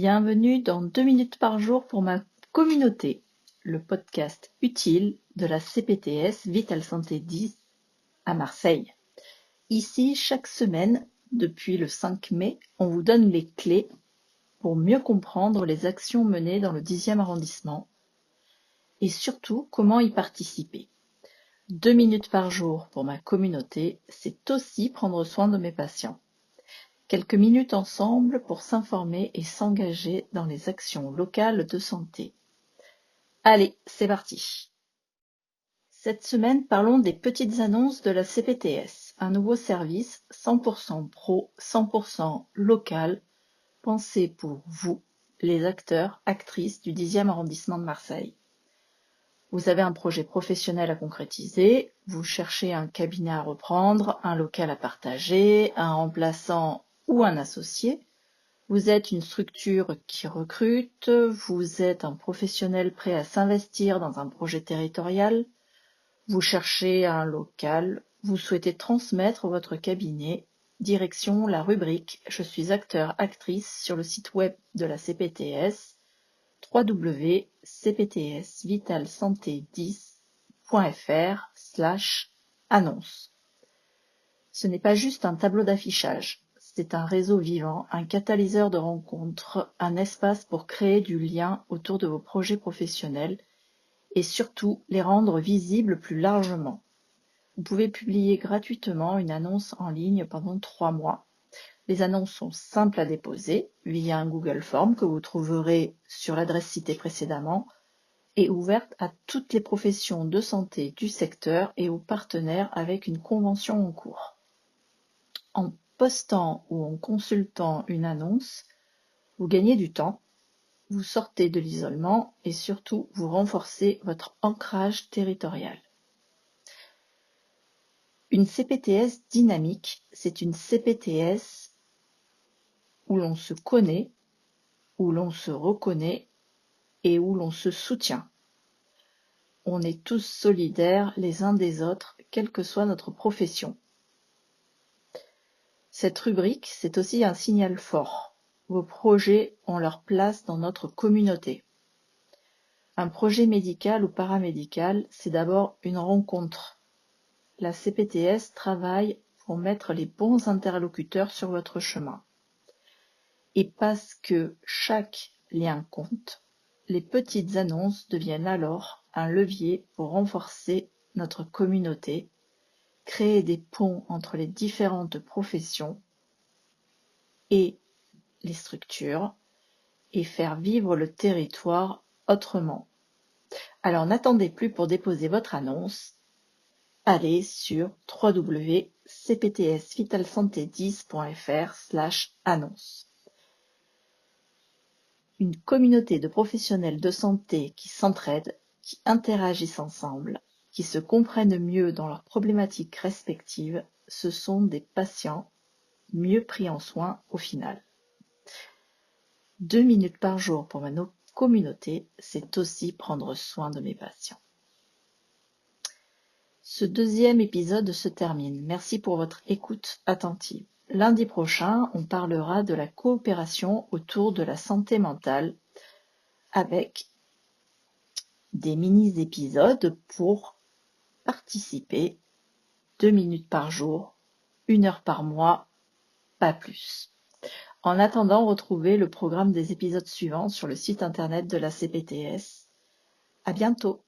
Bienvenue dans 2 minutes par jour pour ma communauté, le podcast utile de la CPTS Vital Santé 10 à Marseille. Ici, chaque semaine, depuis le 5 mai, on vous donne les clés pour mieux comprendre les actions menées dans le 10e arrondissement et surtout comment y participer. 2 minutes par jour pour ma communauté, c'est aussi prendre soin de mes patients. Quelques minutes ensemble pour s'informer et s'engager dans les actions locales de santé. Allez, c'est parti. Cette semaine, parlons des petites annonces de la CPTS, un nouveau service 100% pro, 100% local, pensé pour vous, les acteurs, actrices du 10e arrondissement de Marseille. Vous avez un projet professionnel à concrétiser, vous cherchez un cabinet à reprendre, un local à partager, un remplaçant ou un associé. Vous êtes une structure qui recrute, vous êtes un professionnel prêt à s'investir dans un projet territorial, vous cherchez un local, vous souhaitez transmettre votre cabinet, direction la rubrique « Je suis acteur-actrice » sur le site web de la CPTS, www.cptsvital10.fr/annonce. Ce n'est pas juste un tableau d'affichage, c'est un réseau vivant, un catalyseur de rencontres, un espace pour créer du lien autour de vos projets professionnels et surtout les rendre visibles plus largement. Vous pouvez publier gratuitement une annonce en ligne pendant 3 mois. Les annonces sont simples à déposer via un Google Form que vous trouverez sur l'adresse citée précédemment et ouverte à toutes les professions de santé du secteur et aux partenaires avec une convention en cours. En postant ou en consultant une annonce, vous gagnez du temps, vous sortez de l'isolement et surtout vous renforcez votre ancrage territorial. Une CPTS dynamique, c'est une CPTS où l'on se connaît, où l'on se reconnaît et où l'on se soutient. On est tous solidaires les uns des autres, quelle que soit notre profession. Cette rubrique, c'est aussi un signal fort. Vos projets ont leur place dans notre communauté. Un projet médical ou paramédical, c'est d'abord une rencontre. La CPTS travaille pour mettre les bons interlocuteurs sur votre chemin. Et parce que chaque lien compte, les petites annonces deviennent alors un levier pour renforcer notre communauté, créer des ponts entre les différentes professions et les structures et faire vivre le territoire autrement. Alors n'attendez plus pour déposer votre annonce. Allez sur www.cptsvitalsanté10.fr/annonce. Une communauté de professionnels de santé qui s'entraident, qui interagissent ensemble, qui se comprennent mieux dans leurs problématiques respectives, ce sont des patients mieux pris en soin au final. 2 minutes par jour pour ma communauté, c'est aussi prendre soin de mes patients. Ce 2e épisode se termine. Merci pour votre écoute attentive. Lundi prochain, on parlera de la coopération autour de la santé mentale avec des mini-épisodes pour participer 2 minutes par jour, 1 heure par mois, pas plus. En attendant, retrouvez le programme des épisodes suivants sur le site internet de la CPTS. À bientôt!